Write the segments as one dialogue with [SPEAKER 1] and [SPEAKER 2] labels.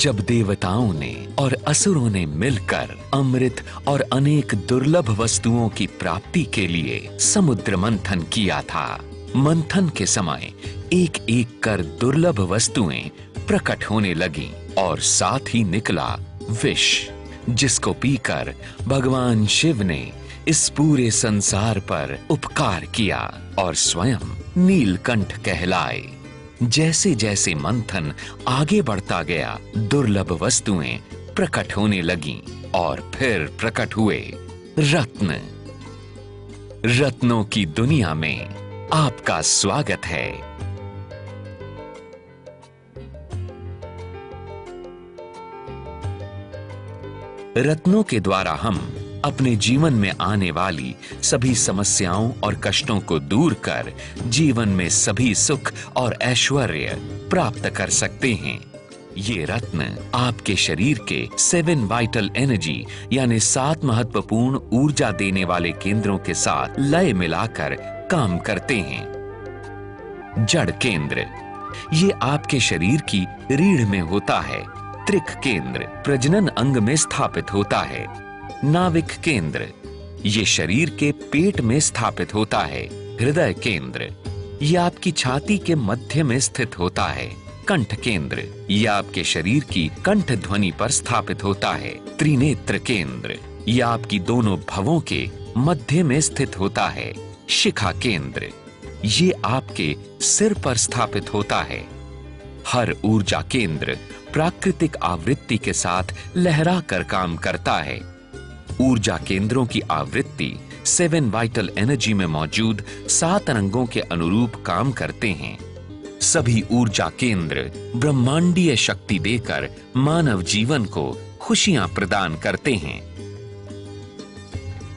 [SPEAKER 1] जब देवताओं ने और असुरों ने मिलकर अमृत और अनेक दुर्लभ वस्तुओं की प्राप्ति के लिए समुद्र मंथन किया था। मंथन के समय एक एक कर दुर्लभ वस्तुएं प्रकट होने लगीं और साथ ही निकला विष, जिसको पीकर भगवान शिव ने इस पूरे संसार पर उपकार किया और स्वयं नीलकंठ कहलाए। जैसे जैसे मंथन आगे बढ़ता गया, दुर्लभ वस्तुएं प्रकट होने लगीं और फिर प्रकट हुए रत्न। रत्नों की दुनिया में आपका स्वागत है। रत्नों के द्वारा हम अपने जीवन में आने वाली सभी समस्याओं और कष्टों को दूर कर जीवन में सभी सुख और ऐश्वर्य प्राप्त कर सकते हैं। ये रत्न आपके शरीर के 7 वाइटल एनर्जी यानी 7 महत्वपूर्ण ऊर्जा देने वाले केंद्रों के साथ लय मिलाकर काम करते हैं। जड़ केंद्र, ये आपके शरीर की रीढ़ में होता है। त्रिक केंद्र प्रजनन अंग में स्थापित होता है। नाविक केंद्र, ये शरीर के पेट में स्थापित होता है। हृदय केंद्र, ये आपकी छाती के मध्य में स्थित होता है। कंठ केंद्र, ये आपके शरीर की कंठ ध्वनि पर स्थापित होता है। त्रिनेत्र केंद्र, ये आपकी दोनों भवों के मध्य में स्थित होता है। शिखा केंद्र, ये आपके सिर पर स्थापित होता है। हर ऊर्जा केंद्र प्राकृतिक आवृत्ति के साथ लहरा कर काम करता है। ऊर्जा केंद्रों की आवृत्ति 7 वाइटल एनर्जी में मौजूद 7 रंगों के अनुरूप काम करते हैं। सभी ऊर्जा केंद्र ब्रह्मांडीय शक्ति देकर मानव जीवन को खुशियां प्रदान करते हैं।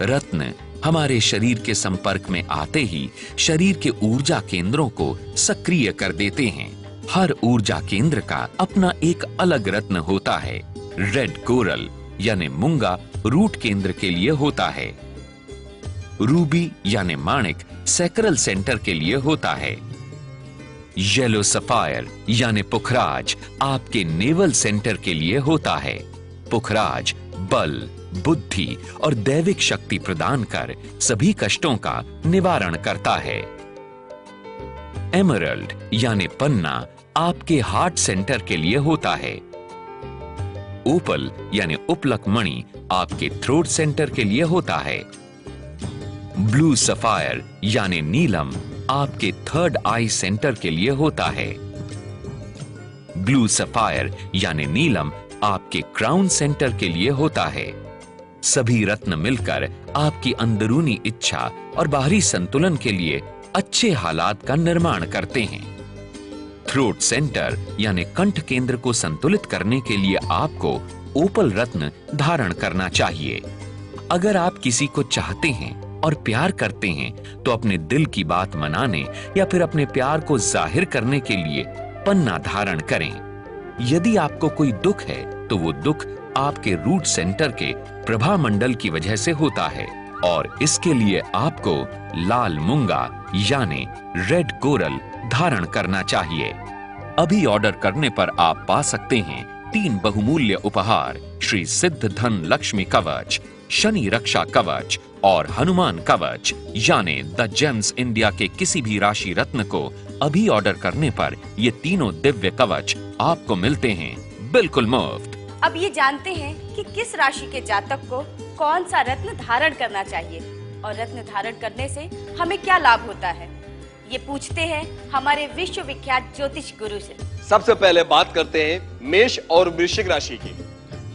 [SPEAKER 1] रत्न हमारे शरीर के संपर्क में आते ही शरीर के ऊर्जा केंद्रों को सक्रिय कर देते हैं। हर ऊर्जा केंद्र का अपना एक अलग रत्न होता है। रेड कोरल यानी मूंगा रूट केंद्र के लिए होता है। रूबी यानी माणिक सैक्रल सेंटर के लिए होता है। येलो सफायर यानी पुखराज आपके नेवल सेंटर के लिए होता है। पुखराज बल, बुद्धि और दैविक शक्ति प्रदान कर सभी कष्टों का निवारण करता है। एमरल्ड यानी पन्ना आपके हार्ट सेंटर के लिए होता है। ओपल यानी उपलक मणि आपके थ्रोट सेंटर के लिए होता है। ब्लू सफायर यानी नीलम आपके थर्ड आई सेंटर के लिए होता है। ब्लू सफायर यानी नीलम आपके क्राउन सेंटर के लिए होता है। सभी रत्न मिलकर आपकी अंदरूनी इच्छा और बाहरी संतुलन के लिए अच्छे हालात का निर्माण करते हैं। थ्रोट सेंटर यानी कंठ केंद्र को संतुलित करने के लिए आपको ओपल रत्न धारण करना चाहिए। अगर आप किसी को चाहते हैं और प्यार करते हैं तो अपने दिल की बात मनाने या फिर अपने प्यार को जाहिर करने के लिए पन्ना धारण करें। यदि आपको कोई दुख है तो वो दुख आपके रूट सेंटर के प्रभा मंडल की वजह से होता है और इसके लिए आपको लाल मूंगा यानी रेड कोरल धारण करना चाहिए। अभी ऑर्डर करने पर आप पा सकते हैं 3 बहुमूल्य उपहार, श्री सिद्ध धन लक्ष्मी कवच, शनि रक्षा कवच और हनुमान कवच यानी द जेम्स इंडिया के किसी भी राशि रत्न को अभी ऑर्डर करने पर ये तीनों दिव्य कवच आपको मिलते हैं बिल्कुल मुफ्त।
[SPEAKER 2] अब ये जानते हैं कि किस राशि के जातक को कौन सा रत्न धारण करना चाहिए और रत्न धारण करने से हमें क्या लाभ होता है। ये पूछते हैं हमारे विश्व विख्यात ज्योतिष गुरु से।
[SPEAKER 3] सबसे पहले बात करते हैं मेष और वृश्चिक राशि की।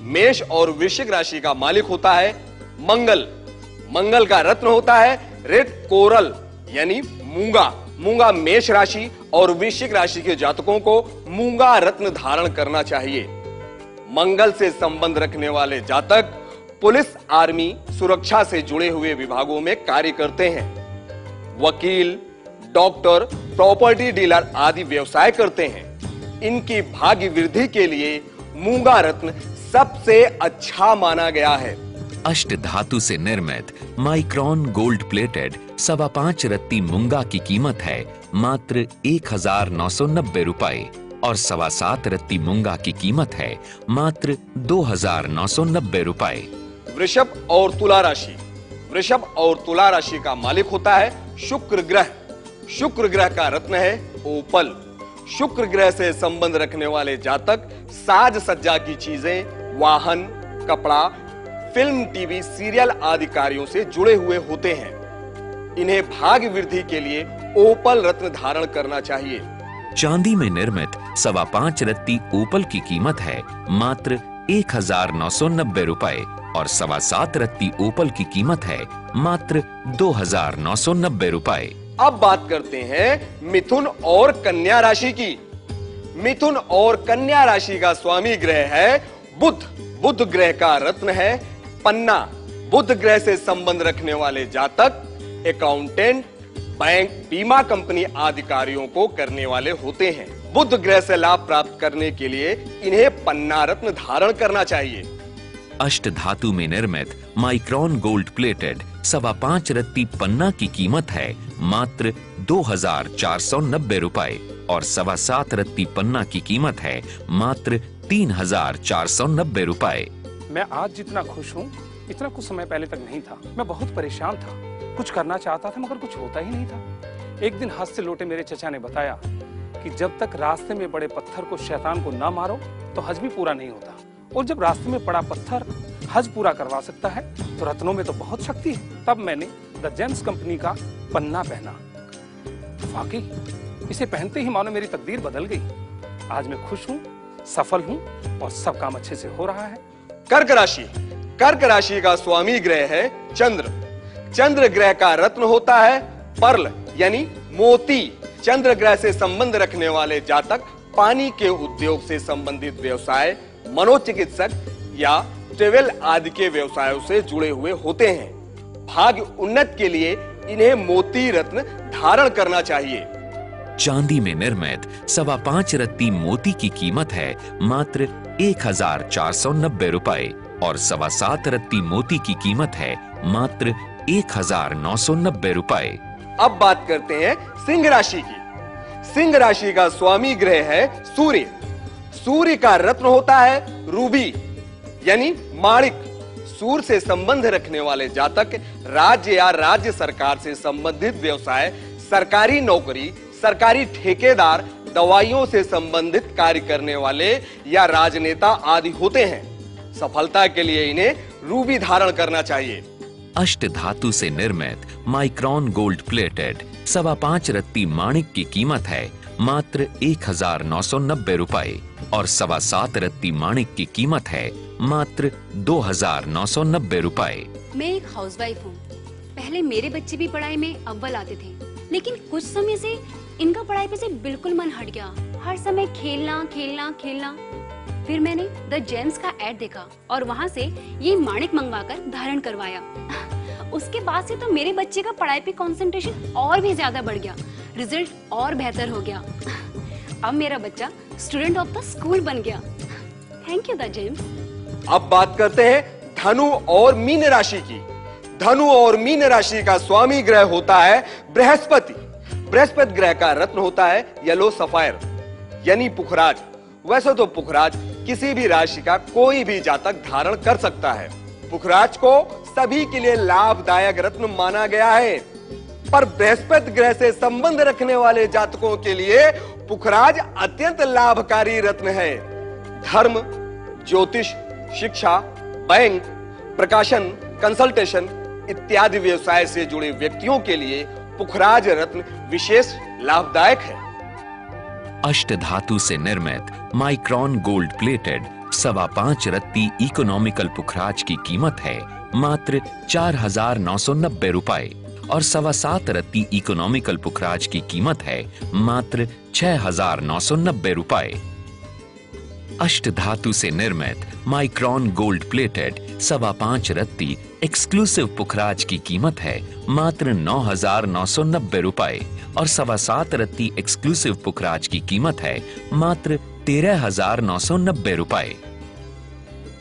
[SPEAKER 3] मेष और वृश्चिक राशि का मालिक होता है मंगल। मंगल का रत्न होता है रेड कोरल यानी मूंगा। मूंगा मेष राशि और वृश्चिक राशि के जातकों को मूंगा रत्न धारण करना चाहिए। मंगल से संबंध रखने वाले जातक पुलिस, आर्मी, सुरक्षा से जुड़े हुए विभागों में कार्य करते हैं। वकील, डॉक्टर, प्रॉपर्टी डीलर आदि व्यवसाय करते हैं। इनकी भाग्य वृद्धि के लिए मूंगा रत्न सबसे अच्छा माना गया है।
[SPEAKER 1] अष्ट धातु से निर्मित माइक्रोन गोल्ड प्लेटेड 5.25 रत्ती मूंगा की कीमत है मात्र 1990 रुपए। और 7.25 रत्ती मूंगा की कीमत है मात्र 2,990 रुपए।
[SPEAKER 3] वृषभ और तुला राशि। वृषभ और तुला राशि का मालिक होता है शुक्र ग्रह। शुक्र ग्रह का रत्न है ओपल। शुक्र ग्रह से संबंध रखने वाले जातक साज सज्जा की चीजें, वाहन, कपड़ा, फिल्म, टीवी, सीरियल आदि कार्यों से जुड़े हुए होते हैं। इन्हें भाग्य वृद्धि के लिए ओपल रत्न धारण करना चाहिए।
[SPEAKER 1] चांदी में निर्मित 5.25 रत्ती ओपल की कीमत है मात्र 1,990 रुपए और 7.25 रत्ती ओपल की कीमत है मात्र 2,990 रुपए।
[SPEAKER 3] अब बात करते हैं मिथुन और कन्या राशि की। मिथुन और कन्या राशि का स्वामी ग्रह है बुध। बुध ग्रह का रत्न है पन्ना। बुध ग्रह से संबंध रखने वाले जातक अकाउंटेंट, बैंक, बीमा कंपनी आदि कार्यों को करने वाले होते हैं। बुध ग्रह से लाभ प्राप्त करने के लिए इन्हें पन्ना रत्न धारण करना चाहिए।
[SPEAKER 1] अष्ट धातु में निर्मित माइक्रॉन गोल्ड प्लेटेड 5.25 रत्ती पन्ना की कीमत है मात्र 2,490 रुपए और 7.25 रत्ती पन्ना की कीमत है मात्र 3,490 रुपए।
[SPEAKER 4] मैं आज जितना खुश हूँ इतना कुछ समय पहले तक नहीं था। मैं बहुत परेशान था, कुछ करना चाहता था मगर कुछ होता ही नहीं था। एक दिन हंसते लौटे मेरे चचा ने बताया कि जब तक रास्ते में बड़े पत्थर को शैतान को ना मारो तो हज भी पूरा नहीं होता, और जब रास्ते में पड़ा पत्थर हज पूरा करवा सकता है तो रत्नों में तो बहुत शक्ति है। तब मैंने द जेम्स कंपनी का पन्ना पहना। वाकई इसे पहनते ही मानो मेरी तकदीर बदल गई। आज मैं खुश हूँ, सफल हूँ और सब काम अच्छे से हो रहा है।
[SPEAKER 3] कर्क राशि। कर्क राशि का स्वामी ग्रह है चंद्र। चंद्र ग्रह का रत्न होता है पर्ल यानी मोती। चंद्र ग्रह से संबंध रखने वाले जातक पानी के उद्योग से संबंधित व्यवसाय, मनोचिकित्सक या ट्रेवल आदि के व्यवसायों से जुड़े हुए होते हैं। भाग्य उन्नत के लिए इन्हें मोती रत्न धारण करना चाहिए।
[SPEAKER 1] चांदी में निर्मित 5.25 रत्ती मोती की कीमत है मात्र 1,490 रुपए और 7.25 रत्ती मोती की कीमत है मात्र 1,990 रुपए।
[SPEAKER 3] अब बात करते हैं सिंह राशि की। सिंह राशि का स्वामी ग्रह है सूर्य। सूर्य का रत्न होता है रूबी यानी माणिक। सूर्य से संबंध रखने वाले जातक राज्य या राज्य सरकार से संबंधित व्यवसाय, सरकारी नौकरी, सरकारी ठेकेदार, दवाइयों से संबंधित कार्य करने वाले या राजनेता आदि होते हैं। सफलता के लिए इन्हें रूबी धारण करना चाहिए।
[SPEAKER 1] अष्ट धातु से निर्मित माइक्रॉन गोल्ड प्लेटेड 5.25 रत्ती माणिक की कीमत है मात्र 1,990 रुपए और 7.25 रत्ती माणिक की कीमत है मात्र 2,990 रुपए।
[SPEAKER 5] मैं एक हाउसवाइफ हूँ। पहले मेरे बच्चे भी पढ़ाई में अव्वल आते थे, लेकिन कुछ समय से इनका पढ़ाई पे से बिल्कुल मन हट गया। हर समय खेलना खेलना खेलना। फिर मैंने द जेम्स का एड देखा और वहाँ से ये माणिक मंगवाकर धारण करवाया। उसके बाद से तो मेरे बच्चे का पढ़ाई पे कंसंट्रेशन और भी ज्यादा बढ़ गया, रिजल्ट और बेहतर हो गया। अब मेरा बच्चा स्टूडेंट ऑफ द स्कूल बन गया। Thank you the James.
[SPEAKER 3] अब बात करते हैं धनु और मीन राशि की। धनु और मीन राशि का स्वामी ग्रह होता है बृहस्पति। बृहस्पति ग्रह का रत्न होता है येलो सफायर यानी पुखराज। वैसे तो पुखराज किसी भी राशि का कोई भी जातक धारण कर सकता है। पुखराज को सभी के लिए लाभदायक रत्न माना गया है, पर बृहस्पति ग्रह से संबंध रखने वाले जातकों के लिए पुखराज अत्यंत लाभकारी रत्न है। धर्म, ज्योतिष, शिक्षा, बैंक, प्रकाशन, कंसल्टेशन इत्यादि व्यवसाय से जुड़े व्यक्तियों के लिए पुखराज रत्न विशेष लाभदायक है।
[SPEAKER 1] अष्ट धातु से निर्मित माइक्रॉन गोल्ड प्लेटेड 5.25 रत्ती इकोनॉमिकल पुखराज की कीमत है मात्र 4,990 रुपए और 7.25 रत्ती इकोनॉमिकल पुखराज की कीमत है मात्र 6,990 रुपए। अष्ट धातु से निर्मित माइक्रॉन गोल्ड प्लेटेड 5.25 रत्ती एक्सक्लूसिव पुखराज की कीमत है मात्र 9,990 रुपए और 7.25 रत्ती एक्सक्लूसिव पुखराज की कीमत है मात्र 13,990 रुपए।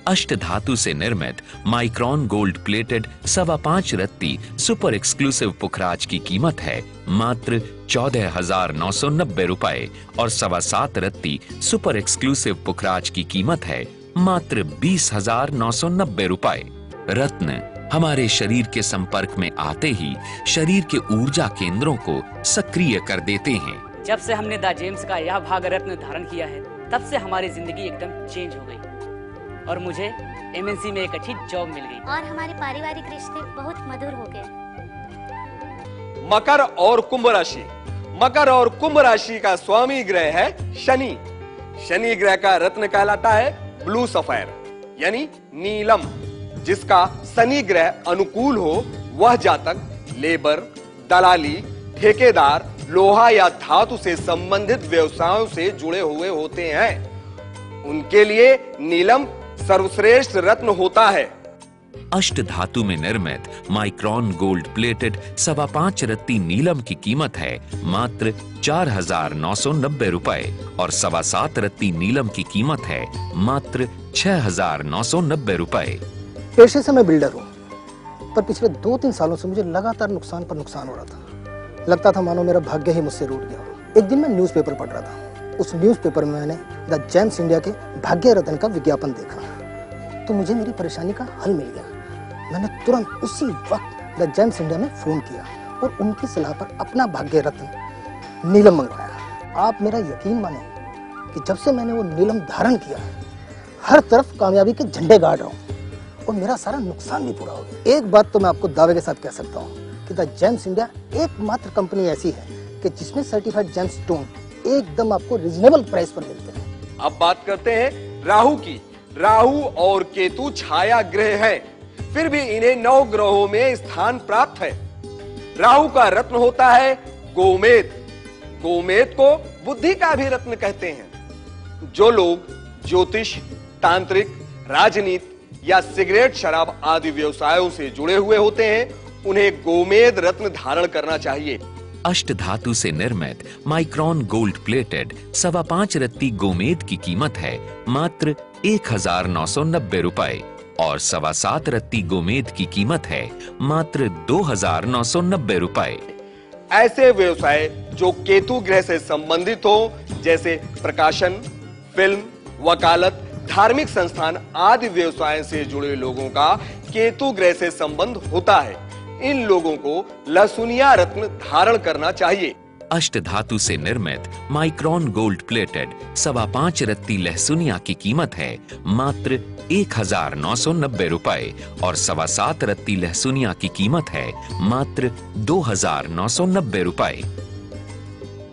[SPEAKER 1] अष्ट धातु से निर्मित माइक्रॉन गोल्ड प्लेटेड 5.25 रत्ती सुपर एक्सक्लूसिव पुखराज की कीमत है मात्र 14,990 रुपए और 7.25 रत्ती सुपर एक्सक्लूसिव पुखराज की कीमत है मात्र 20,990 रुपए। रत्न हमारे शरीर के संपर्क में आते ही शरीर के ऊर्जा केंद्रों को सक्रिय कर देते हैं।
[SPEAKER 6] जब से हमने द जेम्स का यह भाग रत्न धारण किया है तब से हमारी जिंदगी एकदम चेंज हो गई और मुझे एमएनसी में एक अच्छी जॉब मिल गई
[SPEAKER 7] और हमारे पारिवारिक रिश्ते बहुत मधुर हो गए।
[SPEAKER 3] मकर और कुंभ राशि। मकर और कुंभ राशि का स्वामी ग्रह है शनि। शनि ग्रह का रत्न कहलाता है ब्लू सफायर यानी नीलम। जिसका शनि ग्रह अनुकूल हो वह जातक लेबर, दलाली, ठेकेदार, लोहा या धातु से संबंधित व्यवसायों से जुड़े हुए होते हैं। उनके लिए नीलम सर्वश्रेष्ठ रत्न होता है।
[SPEAKER 1] अष्ट धातु में निर्मित माइक्रॉन गोल्ड प्लेटेड 5.25 रत्ती नीलम की कीमत है मात्र 4,990 रुपए और 7.25 रत्ती नीलम की कीमत है मात्र 6,990 रुपए।
[SPEAKER 8] पेशे से मैं बिल्डर हूँ, पर पिछले 2-3 सालों से मुझे लगातार नुकसान पर नुकसान हो रहा था। लगता था मानो मेरा भाग्य ही मुझसे रूठ गया। एक दिन मैं न्यूज़पेपर पढ़ रहा था। उस न्यूज़पेपर में मैंने द जेम्स इंडिया के भाग्य रत्न का विज्ञापन देखा तो मुझे मेरी परेशानी का हल मिल गया। मैंने तुरंत उसी वक्त द जेम्स इंडिया में फोन किया और उनकी सलाह पर अपना भाग्य रत्न नीलम मंगवाया। आप मेरा यकीन माने कि जब से मैंने वो नीलम धारण किया हर तरफ कामयाबी के झंडे गाड़ रहा हूँ और मेरा सारा नुकसान भी पूरा हो गया। एक बात तो मैं आपको दावे के साथ कह सकता हूँ कि द जेम्स इंडिया एकमात्र कंपनी ऐसी है कि जिसमें सर्टिफाइड जेम्स स्टोन एकदम आपको रीजनेबल प्राइस पर मिलते हैं।
[SPEAKER 3] अब बात करते हैं राहु की। राहु और केतु छाया ग्रह हैं, फिर भी इन्हें 9 ग्रहों में स्थान प्राप्त है। राहु का रत्न होता है गोमेद। गोमेद को बुद्धि का भी रत्न कहते हैं। जो लोग ज्योतिष, तांत्रिक, राजनीति या सिगरेट, शराब आदि व्यवसायों से जुड़े हुए होते हैं उन्हें गोमेद रत्न धारण करना चाहिए।
[SPEAKER 1] अष्ट धातु से निर्मित माइक्रॉन गोल्ड प्लेटेड 5.25 रत्ती गोमेद की कीमत है मात्र 1,990 रुपए और 7.25 रत्ती गोमेद की कीमत है मात्र 2,990 रुपए।
[SPEAKER 3] ऐसे व्यवसाय जो केतु ग्रह से संबंधित हो जैसे प्रकाशन, फिल्म, वकालत, धार्मिक संस्थान आदि व्यवसाय से जुड़े लोगों का केतु ग्रह से संबंध होता है। इन लोगों को लहसुनिया रत्न धारण करना चाहिए।
[SPEAKER 1] अष्ट धातु से निर्मित माइक्रॉन गोल्ड प्लेटेड 5.25 रत्ती लहसुनिया की कीमत है मात्र 1,990 रुपए और 7.25 रत्ती लहसुनिया की कीमत है मात्र 2,990 रुपए।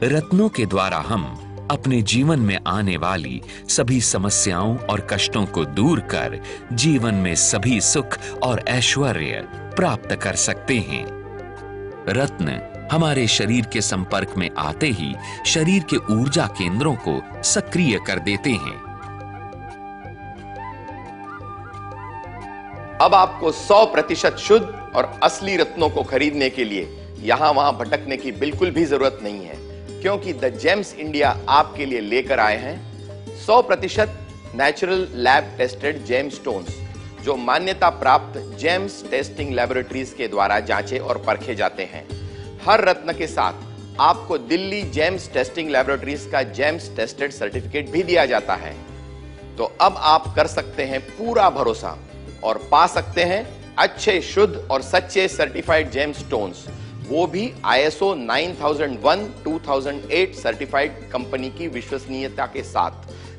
[SPEAKER 1] रत्नों के द्वारा हम अपने जीवन में आने वाली सभी समस्याओं और कष्टों को दूर कर जीवन में सभी सुख और ऐश्वर्य प्राप्त कर सकते हैं। रत्न हमारे शरीर के संपर्क में आते ही शरीर के ऊर्जा केंद्रों को सक्रिय कर देते हैं।
[SPEAKER 9] अब आपको 100% शुद्ध और असली रत्नों को खरीदने के लिए यहां वहां भटकने की बिल्कुल भी जरूरत नहीं है, क्योंकि द जेम्स इंडिया आपके लिए लेकर आए हैं 100% natural lab tested gem stones, जो मान्यता प्राप्त जेम्स टेस्टिंग लैबोरेटरीज के द्वारा जांचे और परखे जाते हैं। हर रत्न के साथ आपको दिल्ली जेम्स टेस्टिंग लैबोरेटरीज का जेम्स टेस्टेड सर्टिफिकेट भी दिया जाता है। तो अब आप कर सकते हैं पूरा भरोसा और पा सकते हैं अच्छे, शुद्ध और सच्चे सर्टिफाइड जेम स्टोन्स, वो भी ISO 9001-2008 सर्टिफाइड कंपनी की विश्वसनीयता के साथ,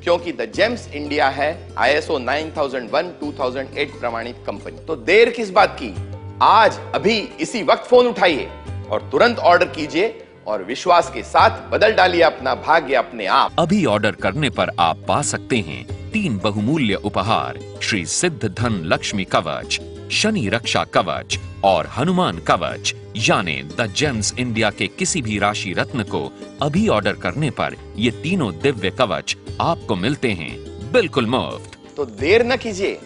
[SPEAKER 9] क्योंकि द जेम्स इंडिया है ISO 9001-2008 प्रमाणित कंपनी। तो देर किस बात की, आज अभी इसी वक्त फोन उठाइए और तुरंत ऑर्डर कीजिए और विश्वास के साथ बदल डालिए अपना भाग्य अपने आप।
[SPEAKER 1] अभी ऑर्डर करने पर आप पा सकते हैं 3 बहुमूल्य उपहार: श्री सिद्ध धन लक्ष्मी कवच, शनि रक्षा कवच और हनुमान कवच। यानी द जेम्स इंडिया के किसी भी राशि रत्न को अभी ऑर्डर करने पर ये तीनों दिव्य कवच आपको मिलते हैं बिल्कुल मुफ्त।
[SPEAKER 9] तो देर न कीजिए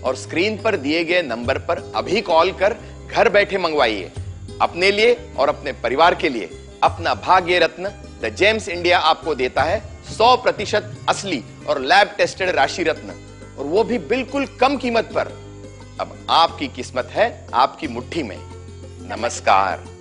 [SPEAKER 9] और स्क्रीन पर दिए गए नंबर पर अभी कॉल कर घर बैठे मंगवाइए अपने लिए और अपने परिवार के लिए अपना भाग्य रत्न। द जेम्स इंडिया आपको देता है 100% असली और लैब टेस्टेड राशि रत्न और वो भी बिल्कुल कम कीमत पर। अब आपकी किस्मत है आपकी मुट्ठी में। नमस्कार।